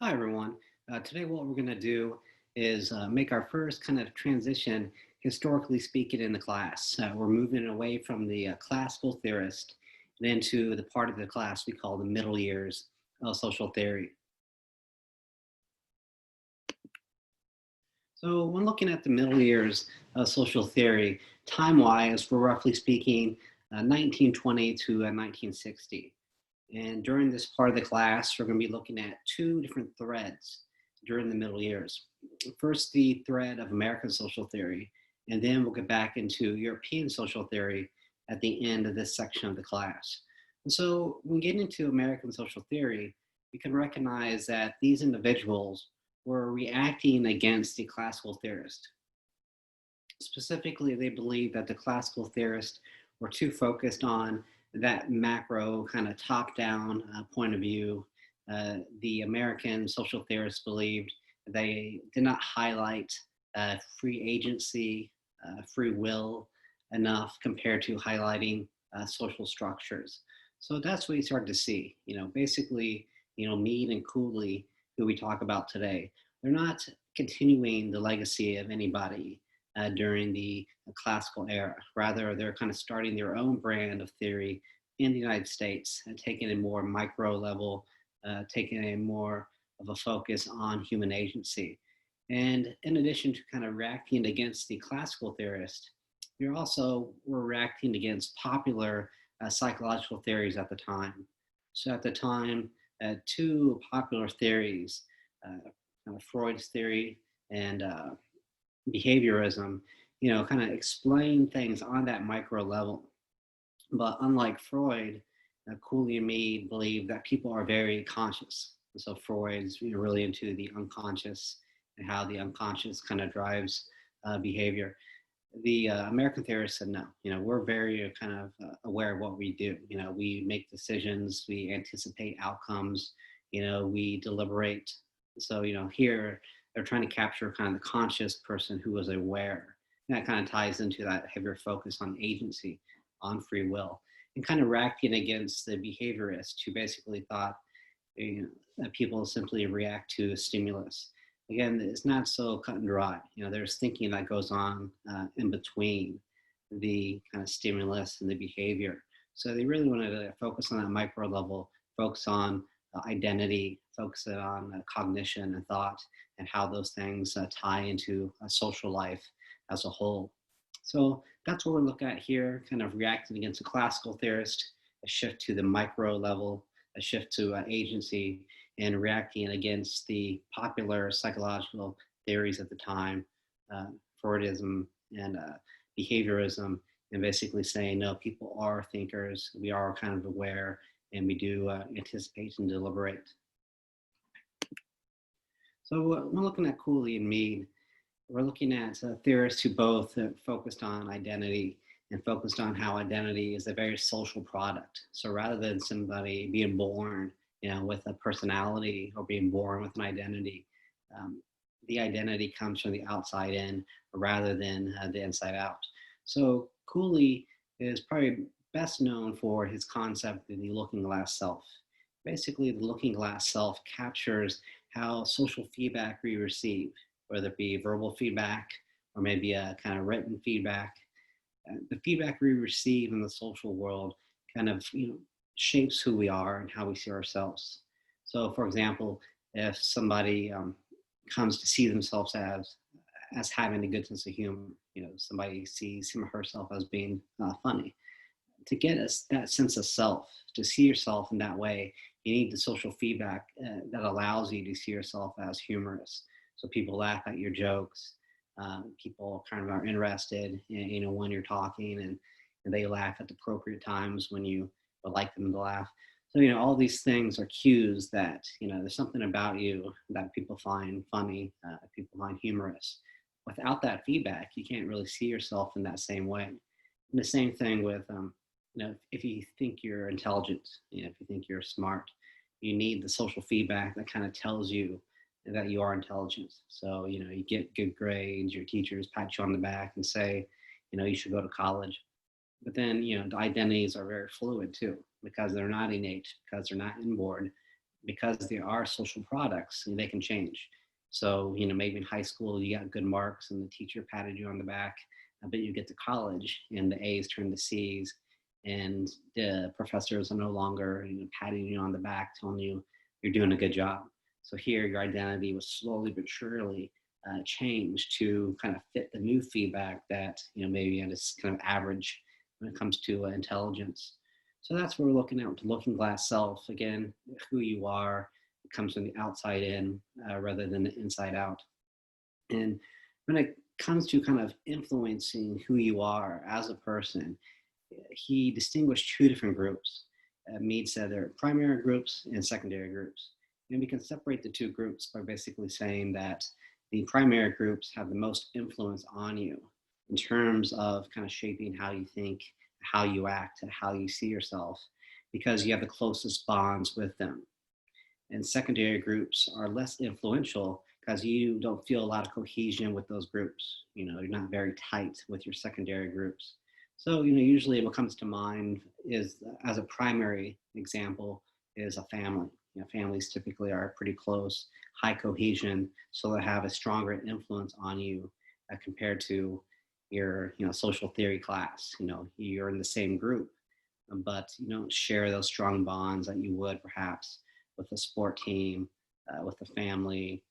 Hi, everyone. Today, what we're going to do is make our first kind of transition, historically speaking, in the class. We're moving away from the classical theorist and into the part of the class we call the middle years of social theory. So, when looking at the middle years of social theory, time wise, we're roughly speaking 1920 to 1960. And during this part of the class, we're going to be looking at two different threads during the middle years. First, the thread of American social theory, and then we'll get back into European social theory at the end of this section of the class. And so, when getting into American social theory, we can recognize that these individuals were reacting against the classical theorist. Specifically, they believed that the classical theorists were too focused on that macro kind of top-down point of view. The American social theorists believed they did not highlight free agency, free will enough compared to highlighting social structures. So that's what you start to see. Basically, Mead and Cooley, who we talk about today, they're not continuing the legacy of anybody during the classical era. Rather, they're kind of starting their own brand of theory in the United States and taking a more micro level, taking a more of a focus on human agency. And in addition to kind of reacting against the classical theorist, you're also were reacting against popular psychological theories at the time. So at the time, two popular theories, kind of Freud's theory and behaviorism, kind of explain things on that micro level. But unlike Freud, Cooley and Mead believe that people are very conscious. And so Freud's really into the unconscious and how the unconscious kind of drives behavior. The American theorists said no. We're very kind of aware of what we do. We make decisions, we anticipate outcomes. We deliberate. So here they're trying to capture kind of the conscious person who is aware. And that kind of ties into that heavier focus on agency, on free will, and kind of reacting against the behaviorists who basically thought that people simply react to a stimulus. Again, it's not so cut and dry. There's thinking that goes on in between the kind of stimulus and the behavior. So they really wanted to focus on that micro level, focus on identity, focus on cognition and thought, and how those things tie into social life as a whole. So that's what we're looking at here, kind of reacting against a classical theorist, a shift to the micro level, a shift to agency, and reacting against the popular psychological theories at the time, Freudism and behaviorism, and basically saying, no, people are thinkers, we are kind of aware, and we do anticipate and deliberate. So when looking at Cooley and Mead, we're looking at theorists who both focused on identity and focused on how identity is a very social product. So rather than somebody being born, with a personality or being born with an identity, um, the identity comes from the outside in rather than the inside out. So Cooley is probably best known for his concept of the looking glass self. Basically, the looking glass self captures how social feedback we receive, whether it be verbal feedback or maybe a kind of written feedback. The feedback we receive in the social world kind of shapes who we are and how we see ourselves. So, for example, if somebody comes to see themselves as having a good sense of humor, somebody sees him or herself as being funny. To get us that sense of self, to see yourself in that way, you need the social feedback that allows you to see yourself as humorous. So people laugh at your jokes. People kind of are interested in, when you're talking, and they laugh at the appropriate times when you would like them to laugh. So, all these things are cues that, there's something about you that people find funny, people find humorous. Without that feedback, you can't really see yourself in that same way. And the same thing with, if you think you're intelligent, if you think you're smart, you need the social feedback that kind of tells you that you are intelligent. So, you get good grades, your teachers pat you on the back and say, you should go to college. But then, the identities are very fluid too, because they're not innate, because they're not inborn. because they are social products, they can change. So, maybe in high school you got good marks and the teacher patted you on the back, but you get to college and the A's turn to C's, and the professors are no longer, patting you on the back, telling you you're doing a good job. So here, your identity was slowly but surely changed to kind of fit the new feedback that, maybe is kind of average when it comes to intelligence. So that's what we're looking at with the looking glass self. Again, who you are, it comes from the outside in rather than the inside out. And when it comes to kind of influencing who you are as a person, he distinguished two different groups. Mead said there are primary groups and secondary groups. And we can separate the two groups by basically saying that the primary groups have the most influence on you in terms of kind of shaping how you think, how you act, and how you see yourself, because you have the closest bonds with them. And secondary groups are less influential because you don't feel a lot of cohesion with those groups. You're not very tight with your secondary groups. So, usually what comes to mind is, as a primary example, is a family. Families typically are pretty close, high cohesion, so they have a stronger influence on you compared to your, social theory class. You're in the same group, but you don't share those strong bonds that you would perhaps with a sport team, with a family,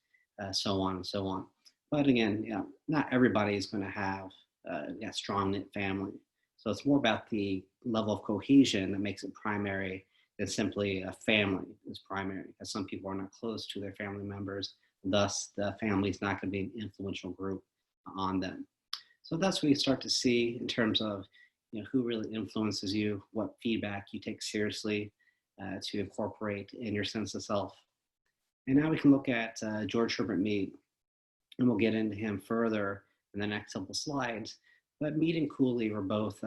so on and so on. But again, not everybody is going to have a strong knit family. So it's more about the level of cohesion that makes it primary than simply a family is primary, because some people are not close to their family members. Thus, the family is not going to be an influential group on them. So that's what you start to see in terms of who really influences you, what feedback you take seriously to incorporate in your sense of self. And now we can look at George Herbert Mead, and we'll get into him further in the next couple slides. But Mead and Cooley were both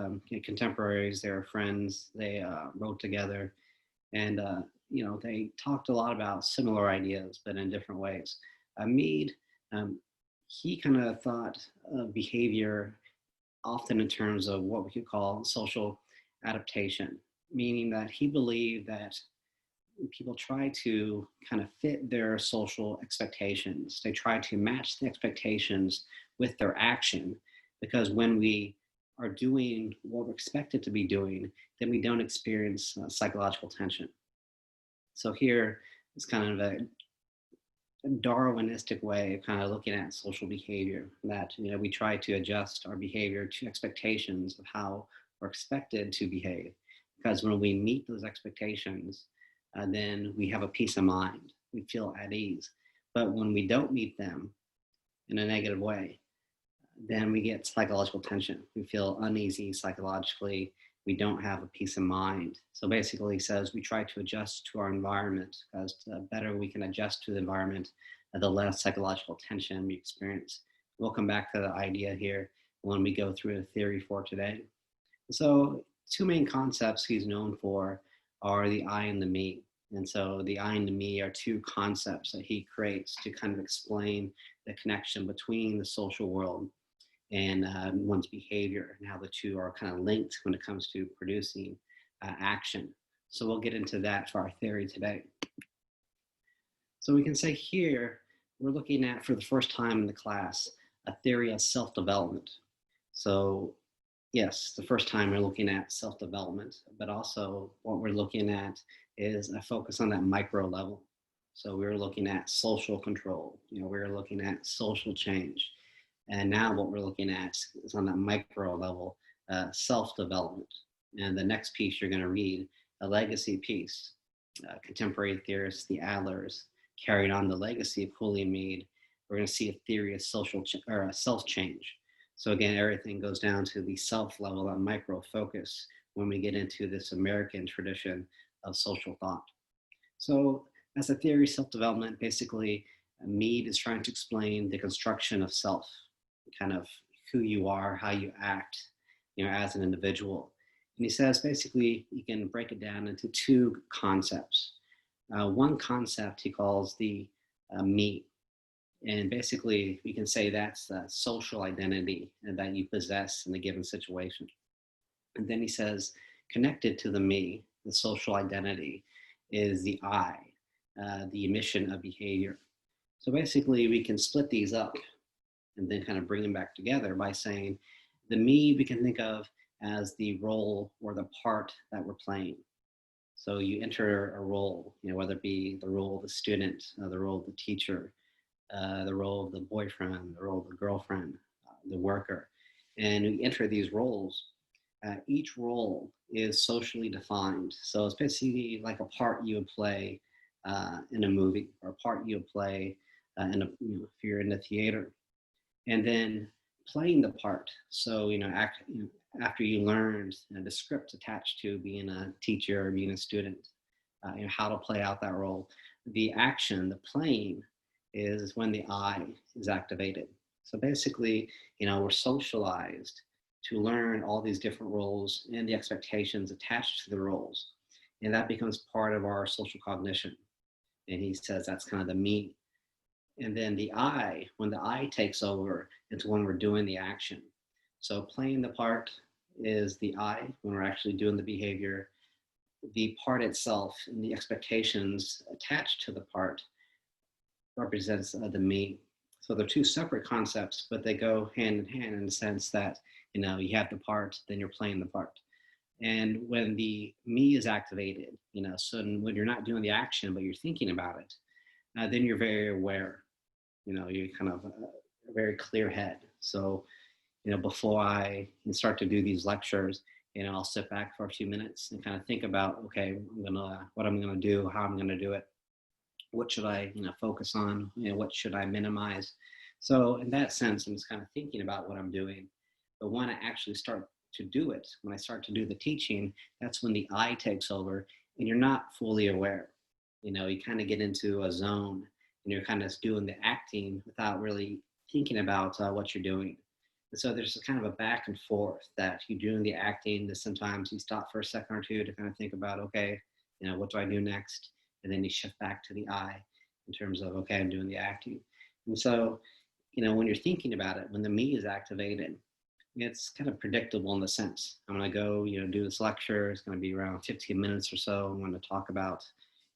contemporaries. They were friends. They wrote together, and they talked a lot about similar ideas, but in different ways. Mead, he kind of thought of behavior often in terms of what we could call social adaptation, meaning that he believed that people try to kind of fit their social expectations. They try to match the expectations with their action, because when we are doing what we're expected to be doing, then we don't experience psychological tension. So here is kind of a Darwinistic way of kind of looking at social behavior, that we try to adjust our behavior to expectations of how we're expected to behave, because when we meet those expectations, then we have a peace of mind, we feel at ease. But when we don't meet them in a negative way, then we get psychological tension, we feel uneasy psychologically, we don't have a peace of mind. So basically he says we try to adjust to our environment, because the better we can adjust to the environment, the less psychological tension we experience. We'll come back to the idea here when we go through the theory for today. So two main concepts he's known for are the I and the me. And so the I and the me are two concepts that he creates to kind of explain the connection between the social world and one's behavior, and how the two are kind of linked when it comes to producing action. So we'll get into that for our theory today. So we can say here, we're looking at, for the first time in the class, a theory of self-development. So yes, the first time we're looking at self-development, but also what we're looking at is a focus on that micro level. So we're looking at social control, we're looking at social change. And now what we're looking at is on that micro level, self-development. And the next piece you're going to read, a legacy piece. Contemporary theorists, the Adlers, carried on the legacy of Cooley and Mead. We're going to see a theory of self-change. So again, everything goes down to the self level, that micro focus, when we get into this American tradition of social thought. So as a theory of self-development, basically, Mead is trying to explain the construction of self, kind of who you are, how you act, as an individual. And he says basically you can break it down into two concepts. One concept he calls the me, and basically we can say that's a social identity that you possess in a given situation. And then he says connected to the me, the social identity, is the I, the emission of behavior. So basically, we can split these up and then kind of bring them back together by saying the me we can think of as the role or the part that we're playing. So you enter a role, whether it be the role of the student, the role of the teacher, the role of the boyfriend, the role of the girlfriend, the worker, and you enter these roles. Each role is socially defined. So it's basically like a part you would play in a movie, or a part you would play if you're in the theater. And then playing the part. So, after you learned the script attached to being a teacher or being a student, how to play out that role, the action, the playing, is when the I is activated. So basically, we're socialized to learn all these different roles and the expectations attached to the roles. And that becomes part of our social cognition. And he says that's kind of the me. And then the I, when the I takes over, it's when we're doing the action. So playing the part is the I, when we're actually doing the behavior. The part itself and the expectations attached to the part represents the me. So they're two separate concepts, but they go hand in hand in the sense that, you have the part, then you're playing the part. And when the me is activated, so when you're not doing the action, but you're thinking about it, then you're very aware. You're kind of a very clear head. So, before I start to do these lectures, I'll sit back for a few minutes and kind of think about, okay, what I'm gonna do, how I'm gonna do it, what should I, focus on, what should I minimize. So in that sense, I'm just kind of thinking about what I'm doing. But when I actually start to do it, when I start to do the teaching, that's when the I takes over, and you're not fully aware. You kind of get into a zone, and you're kind of doing the acting without really thinking about what you're doing. And so there's a kind of a back and forth that you're doing the acting, that sometimes you stop for a second or two to kind of think about, okay, what do I do next? And then you shift back to the I in terms of, okay, I'm doing the acting. And so, when you're thinking about it, when the me is activated, it's kind of predictable in the sense. I'm going to go, do this lecture. It's going to be around 15 minutes or so. I'm going to talk about,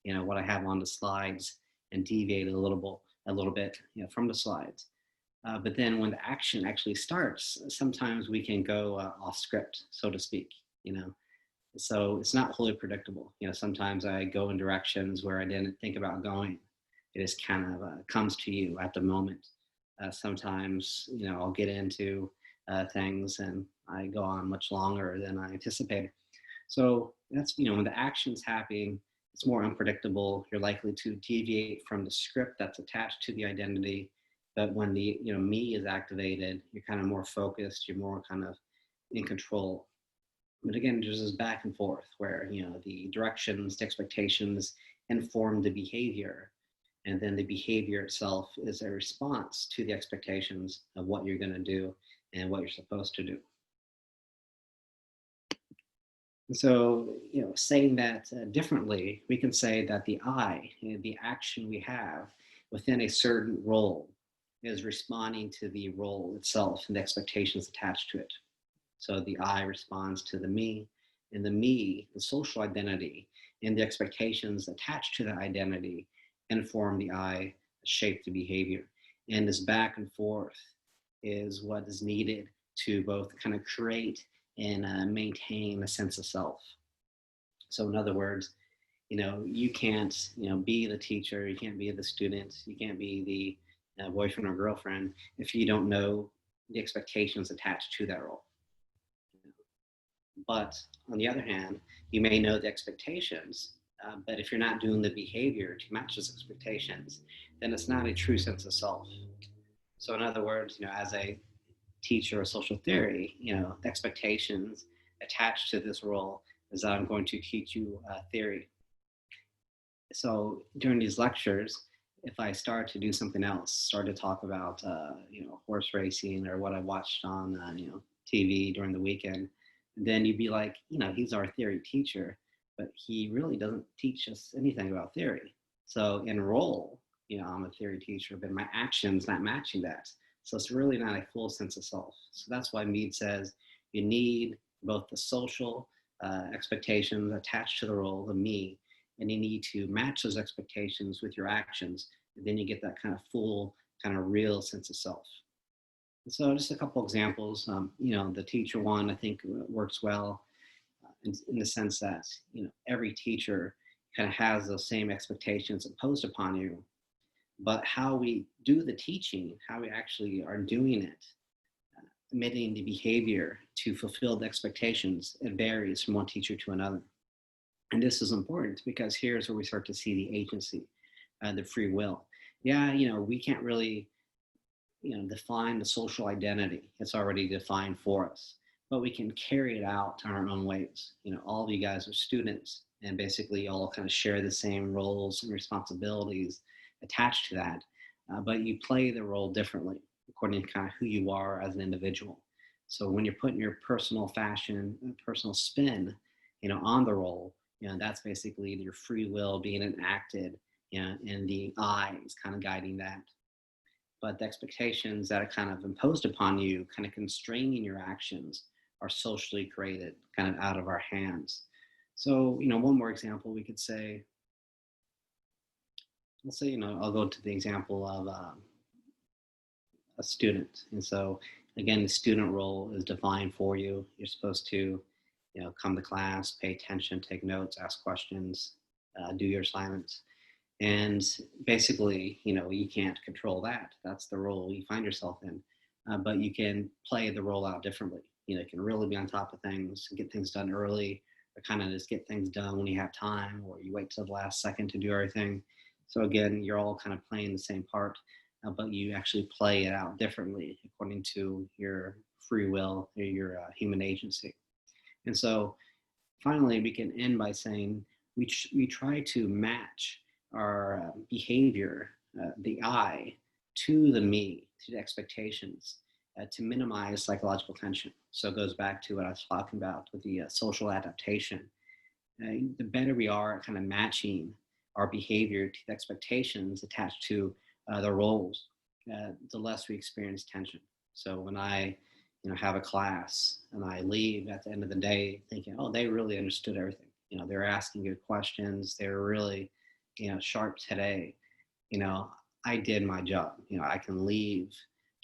what I have on the slides and deviate a little bit, from the slides. But then when the action actually starts, sometimes we can go off script, so to speak, So it's not wholly predictable. Sometimes I go in directions where I didn't think about going. It just kind of comes to you at the moment. Sometimes, I'll get into things and I go on much longer than I anticipated. So that's, when the action's happening, it's more unpredictable. You're likely to deviate from the script that's attached to the identity. But when the, me is activated, you're kind of more focused, you're more kind of in control. But again, there's this back and forth where, the directions, the expectations inform the behavior. And then the behavior itself is a response to the expectations of what you're going to do and what you're supposed to do. And so, saying that differently, we can say that the I, the action we have within a certain role, is responding to the role itself and the expectations attached to it. So the I responds to the me, and the me, the social identity, and the expectations attached to that identity inform the I, shape the behavior. And this back and forth is what is needed to both kind of create and maintain a sense of self. So in other words, you can't, be the teacher, you can't be the student, you can't be the boyfriend or girlfriend if you don't know the expectations attached to that role. But on the other hand, you may know the expectations, but if you're not doing the behavior to match those expectations, then it's not a true sense of self. So in other words, as a teacher of social theory, the expectations attached to this role is that I'm going to teach you theory. So during these lectures, if I start to do something else, start to talk about, horse racing or what I watched on, TV during the weekend, then you'd be like, he's our theory teacher, but he really doesn't teach us anything about theory. So in role, I'm a theory teacher, but my action's not matching that. So it's really not a full sense of self. So that's why Mead says you need both the social expectations attached to the role, the me, and you need to match those expectations with your actions. And then you get that kind of full, kind of real sense of self. And so just a couple examples, the teacher one, I think works well in the sense that, every teacher kind of has those same expectations imposed upon you, but how we do the teaching, how we actually are doing it, emitting the behavior to fulfill the expectations, it varies from one teacher to another. And this is important because here's where we start to see the agency, the free will. Yeah, we can't really, define the social identity. It's already defined for us, but we can carry it out in our own ways. All of you guys are students, and basically all kind of share the same roles and responsibilities attached to that, but you play the role differently according to kind of who you are as an individual. So when you're putting your personal fashion, personal spin, on the role, that's basically your free will being enacted, and the I is kind of guiding that. But the expectations that are kind of imposed upon you, kind of constraining your actions, are socially created, kind of out of our hands. So, one more example we could say, let's say, I'll go to the example of a student. And so, again, the student role is defined for you. You're supposed to, come to class, pay attention, take notes, ask questions, do your assignments. And basically, you can't control that. That's the role you find yourself in. But you can play the role out differently. You can really be on top of things, get things done early, or kind of just get things done when you have time, or you wait till the last second to do everything. So again, you're all kind of playing the same part, but you actually play it out differently according to your free will or your human agency. And so finally, we can end by saying we try to match our behavior, the I, to the me, to the expectations, to minimize psychological tension. So it goes back to what I was talking about with the social adaptation. The better we are at kind of matching our behavior to the expectations attached to the roles, the less we experience tension. So when I have a class and I leave at the end of the day thinking, oh, they really understood everything. They're asking good questions. They're really, sharp today. I did my job. I can leave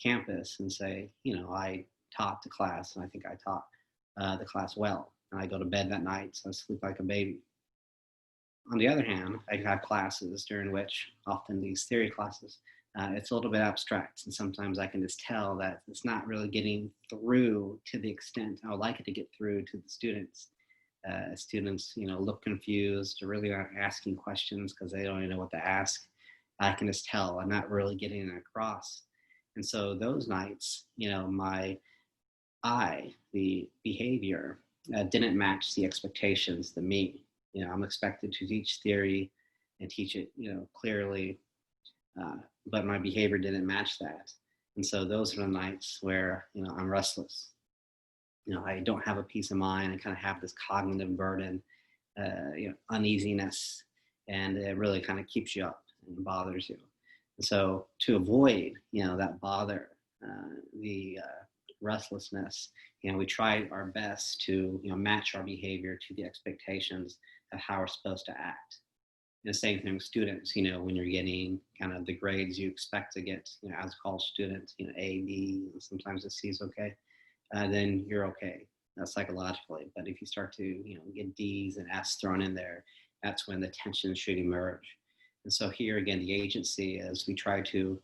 campus and say, I taught the class, and I think I taught the class well. And I go to bed that night, so I sleep like a baby. On the other hand, I have classes during which, often these theory classes, it's a little bit abstract, and sometimes I can just tell that it's not really getting through to the extent I would like it to get through to the students. Students, look confused, or really aren't asking questions because they don't even know what to ask. I can just tell I'm not really getting it across. And so those nights, my the behavior, didn't match the expectations, the me. I'm expected to teach theory and teach it, clearly, but my behavior didn't match that. And so those are the nights where, I'm restless. I don't have a peace of mind. I kind of have this cognitive burden, uneasiness, and it really kind of keeps you up and bothers you. And so to avoid, that bother, the restlessness, we try our best to, match our behavior to the expectations of how we're supposed to act. And the same thing with students, when you're getting kind of the grades you expect to get, as a college student, A, B, and sometimes a C is okay, then you're okay psychologically. But if you start to, get D's and F's thrown in there, that's when the tension should emerge. And so here again, the agency is we try to,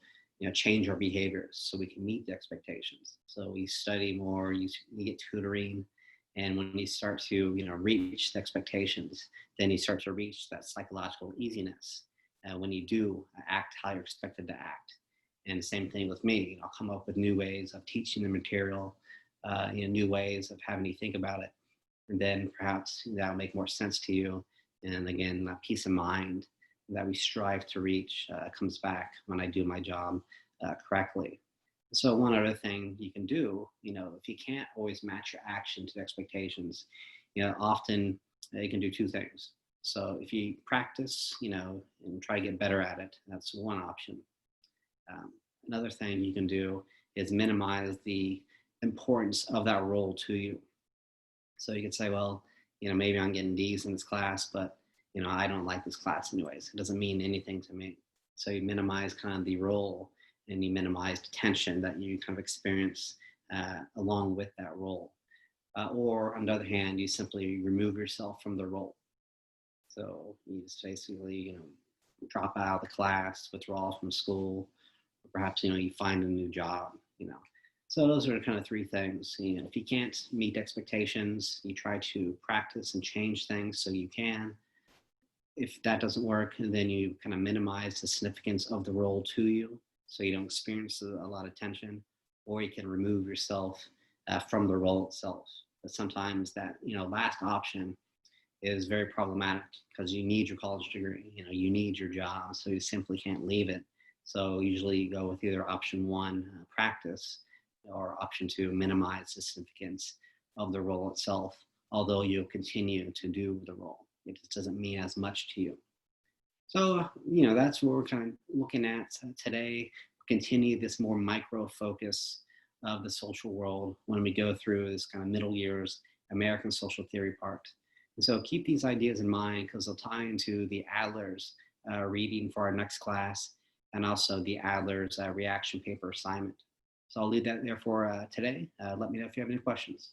change our behaviors so we can meet the expectations. So we study more, you get tutoring, and when you start to, reach the expectations, then you start to reach that psychological easiness when you do act how you're expected to act. And the same thing with me. I'll come up with new ways of teaching the material, new ways of having you think about it. And then perhaps that'll make more sense to you. And again, that peace of mind that we strive to reach comes back when I do my job correctly. So one other thing you can do, if you can't always match your action to expectations, often you can do two things. So if you practice, and try to get better at it, that's one option. Another thing you can do is minimize the importance of that role to you. So you could say, well, maybe I'm getting D's in this class, but I don't like this class anyways. It doesn't mean anything to me. So you minimize kind of the role and you minimize the tension that you kind of experience along with that role. Or on the other hand, you simply remove yourself from the role. So you just basically, drop out of the class, withdraw from school, or perhaps, you find a new job. So those are kind of three things. If you can't meet expectations, you try to practice and change things so you can. If that doesn't work, then you kind of minimize the significance of the role to you so you don't experience a lot of tension, or you can remove yourself from the role itself. But sometimes that, last option is very problematic because you need your college degree, you need your job, so you simply can't leave it. So usually you go with either option one, practice, or option two, minimize the significance of the role itself, although you'll continue to do the role. It just doesn't mean as much to you. So, that's what we're kind of looking at today. Continue this more micro focus of the social world when we go through this kind of middle years American social theory part. And so keep these ideas in mind because they'll tie into the Adler's reading for our next class and also the Adler's reaction paper assignment. So I'll leave that there for today. Let me know if you have any questions.